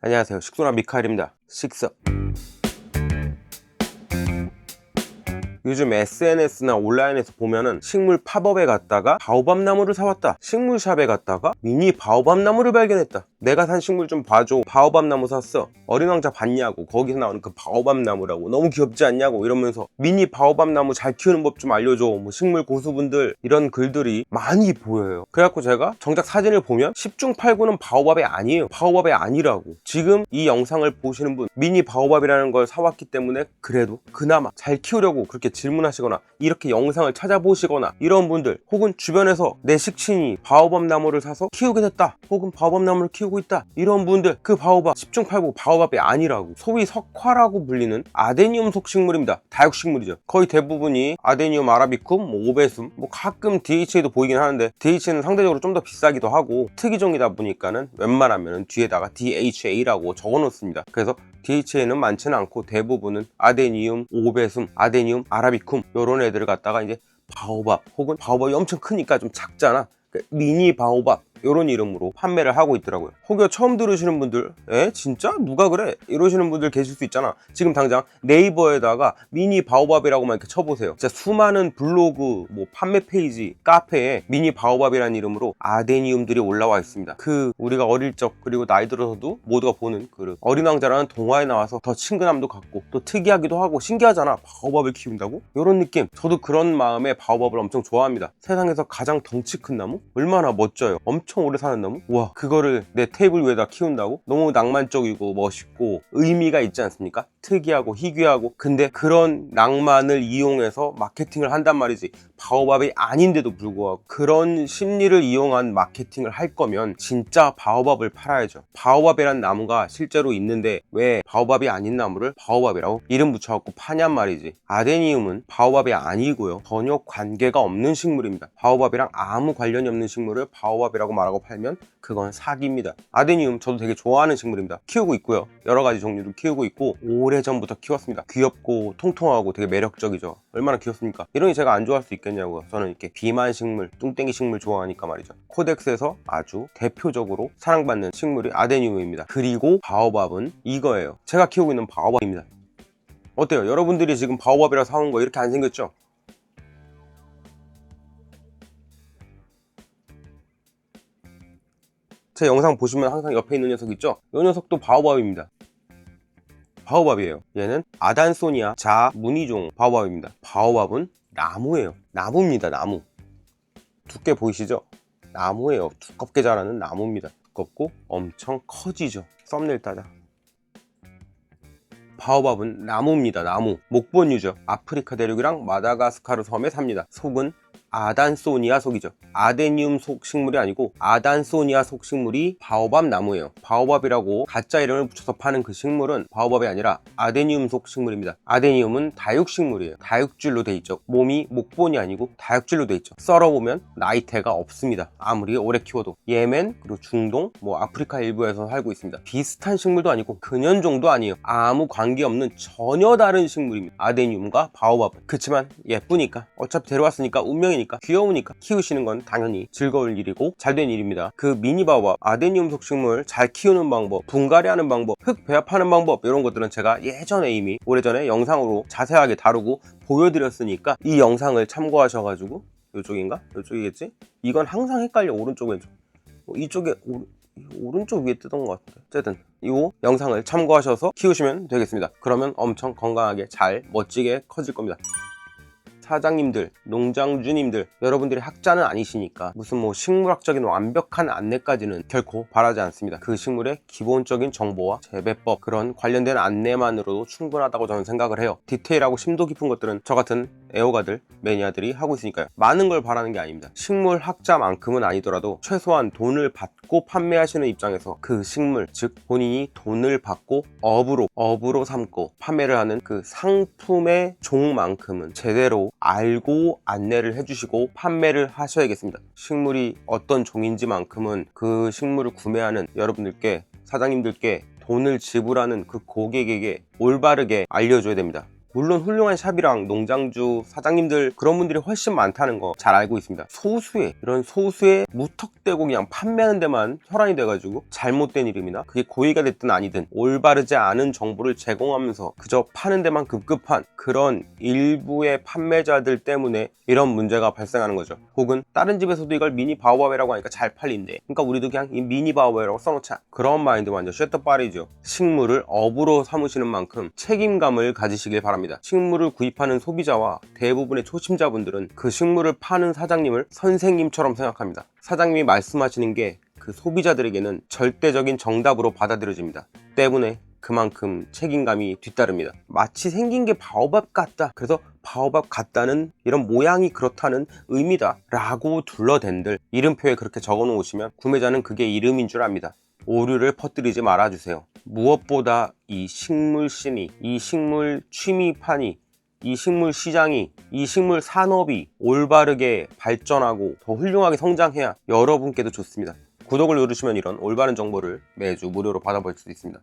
안녕하세요, 식소나 미카엘입니다. 식스. 요즘 SNS나 온라인에서 보면은 식물 팝업에 갔다가 바오밥 나무를 사왔다, 식물샵에 갔다가 미니 바오밥 나무를 발견했다, 내가 산 식물 좀 봐줘, 바오밥 나무 샀어, 어린 왕자 봤냐고, 거기서 나오는 그 바오밥 나무라고, 너무 귀엽지 않냐고 이러면서 미니 바오밥 나무 잘 키우는 법 좀 알려줘, 뭐 식물 고수분들, 이런 글들이 많이 보여요. 그래갖고 제가 정작 사진을 보면 10중 8구는 바오밥이 아니에요. 바오밥이 아니라고. 지금 이 영상을 보시는 분, 미니 바오밥이라는 걸 사왔기 때문에 그래도 그나마 잘 키우려고 그렇게 질문하시거나 이렇게 영상을 찾아보시거나, 이런 분들, 혹은 주변에서 내 식친이 바오밥 나무를 사서 키우게 됐다, 혹은 바오밥 나무를 키우고 있다, 이런 분들, 그 바오밥 10중 8구 바오밥이 아니라고. 소위 석화라고 불리는 아데니움 속식물입니다. 다육식물이죠. 거의 대부분이 아데니움 아라비쿰, 오베숨, 가끔 DHA도 보이긴 하는데 DHA는 상대적으로 좀 더 비싸기도 하고 특이종이다 보니까는 웬만하면 뒤에다가 DHA라고 적어 놓습니다. 그래서 DHA는 많지는 않고 대부분은 아데니움, 오베숨, 아데니움 아라비쿰, 요런 애들을 갖다가 이제 바오밥, 혹은 바오밥이 엄청 크니까 좀 작잖아, 미니 바오밥, 이런 이름으로 판매를 하고 있더라고요. 혹여 처음 들으시는 분들, 진짜? 누가 그래? 이러시는 분들 계실 수 있잖아. 지금 당장 네이버에다가 미니 바오밥이라고만 이렇게 쳐보세요. 진짜 수많은 블로그, 판매 페이지, 카페에 미니 바오밥이라는 이름으로 아데니움들이 올라와 있습니다. 우리가 어릴 적, 그리고 나이 들어서도 모두가 보는 그 어린 왕자라는 동화에 나와서 더 친근함도 갖고 또 특이하기도 하고 신기하잖아. 바오밥을 키운다고? 이런 느낌. 저도 그런 마음에 바오밥을 엄청 좋아합니다. 세상에서 가장 덩치 큰 나무? 얼마나 멋져요. 엄청 오래 사는 나무? 와, 그거를 내 테이블 위에다 키운다고? 너무 낭만적이고 멋있고 의미가 있지 않습니까? 특이하고 희귀하고. 근데 그런 낭만을 이용해서 마케팅을 한단 말이지. 바오밥이 아닌데도 불구하고 그런 심리를 이용한 마케팅을 할 거면 진짜 바오밥을 팔아야죠. 바오밥이란 나무가 실제로 있는데 왜 바오밥이 아닌 나무를 바오밥이라고 이름 붙여갖고 파냔 말이지. 아데니움은 바오밥이 아니고요, 전혀 관계가 없는 식물입니다. 바오밥이랑 아무 관련이 없는 식물을 바오밥이라고 말하고 팔면 그건 사기입니다. 아데니움 저도 되게 좋아하는 식물입니다. 키우고 있고요, 여러 가지 종류를 키우고 있고 오래전부터 키웠습니다. 귀엽고 통통하고 되게 매력적이죠. 얼마나 귀엽습니까? 이러니 제가 안 좋아할 수 있겠냐고요. 저는 이렇게 비만 식물, 뚱땡이 식물 좋아하니까 말이죠. 코덱스에서 아주 대표적으로 사랑받는 식물이 아데니움입니다. 그리고 바오밥은 이거예요. 제가 키우고 있는 바오밥입니다. 어때요? 여러분들이 지금 바오밥이라 사온 거 이렇게 안 생겼죠? 제 영상 보시면 항상 옆에 있는 녀석 있죠? 이 녀석도 바오밥입니다. 바오밥이에요. 얘는 아단소니아 자무늬종 바오밥입니다. 바오밥은 나무예요. 나무입니다. 나무. 두께 보이시죠? 나무예요. 두껍게 자라는 나무입니다. 두껍고 엄청 커지죠. 썸네일 따자. 바오밥은 나무입니다. 나무. 목본유죠. 아프리카 대륙이랑 마다가스카르 섬에 삽니다. 속은 아단소니아 속이죠. 아데니움 속 식물이 아니고 아단소니아 속 식물이 바오밥 나무예요. 바오밥이라고 가짜 이름을 붙여서 파는 그 식물은 바오밥이 아니라 아데니움 속 식물입니다. 아데니움은 다육식물이에요. 다육질로 돼 있죠. 몸이 목본이 아니고 다육질로 돼 있죠. 썰어보면 나이테가 없습니다. 아무리 오래 키워도. 예멘, 그리고 중동, 아프리카 일부에서 살고 있습니다. 비슷한 식물도 아니고 근연종도 아니에요. 아무 관계없는 전혀 다른 식물입니다. 아데니움과 바오밥은. 그치만 예쁘니까, 어차피 데려왔으니까, 운명이니까, 귀여우니까 키우시는 건 당연히 즐거울 일이고 잘된 일입니다. 그 미니 바오밥, 아데니움 속식물 잘 키우는 방법, 분갈이하는 방법, 흙 배합하는 방법, 이런 것들은 제가 예전에 이미 오래전에 영상으로 자세하게 다루고 보여드렸으니까 이 영상을 참고하셔가지고, 이쪽인가? 이쪽이겠지? 이건 항상 헷갈려. 오른쪽 왼쪽. 이쪽에 오른쪽 위에 뜨던 것 같은데. 어쨌든 이 영상을 참고하셔서 키우시면 되겠습니다. 그러면 엄청 건강하게 잘 멋지게 커질 겁니다. 사장님들, 농장주님들, 여러분들이 학자는 아니시니까 무슨 식물학적인 완벽한 안내까지는 결코 바라지 않습니다. 그 식물의 기본적인 정보와 재배법, 그런 관련된 안내만으로도 충분하다고 저는 생각을 해요. 디테일하고 심도 깊은 것들은 저 같은 애호가들, 매니아들이 하고 있으니까요. 많은 걸 바라는 게 아닙니다. 식물학자만큼은 아니더라도 최소한 돈을 받고 판매하시는 입장에서 그 식물, 즉 본인이 돈을 받고 업으로 삼고 판매를 하는 그 상품의 종만큼은 제대로 알고 안내를 해주시고 판매를 하셔야겠습니다. 식물이 어떤 종인지만큼은 그 식물을 구매하는 여러분들께, 사장님들께 돈을 지불하는 그 고객에게 올바르게 알려줘야 됩니다. 물론 훌륭한 샵이랑 농장주 사장님들 그런 분들이 훨씬 많다는 거 잘 알고 있습니다. 이런 소수의 무턱대고 그냥 판매하는 데만 혈안이 돼가지고 잘못된 이름이나 그게 고의가 됐든 아니든 올바르지 않은 정보를 제공하면서 그저 파는 데만 급급한 그런 일부의 판매자들 때문에 이런 문제가 발생하는 거죠. 혹은 다른 집에서도 이걸 미니 바오바베라고 하니까 잘 팔린대, 그러니까 우리도 그냥 이 미니 바오바베라고 써놓자, 그런 마인드 완전 쉣더빨이죠. 식물을 업으로 삼으시는 만큼 책임감을 가지시길 바랍니다. 식물을 구입하는 소비자와 대부분의 초심자분들은 그 식물을 파는 사장님을 선생님처럼 생각합니다. 사장님이 말씀하시는 게 그 소비자들에게는 절대적인 정답으로 받아들여집니다. 때문에 그만큼 책임감이 뒤따릅니다. 마치 생긴 게 바오밥 같다, 그래서 바오밥 같다는 이런 모양이 그렇다는 의미다 라고 둘러댄들 이름표에 그렇게 적어 놓으시면 구매자는 그게 이름인 줄 압니다. 오류를 퍼뜨리지 말아주세요. 무엇보다 이 식물 씬이, 이 식물 취미판이, 이 식물 시장이, 이 식물 산업이 올바르게 발전하고 더 훌륭하게 성장해야 여러분께도 좋습니다. 구독을 누르시면 이런 올바른 정보를 매주 무료로 받아볼 수 있습니다.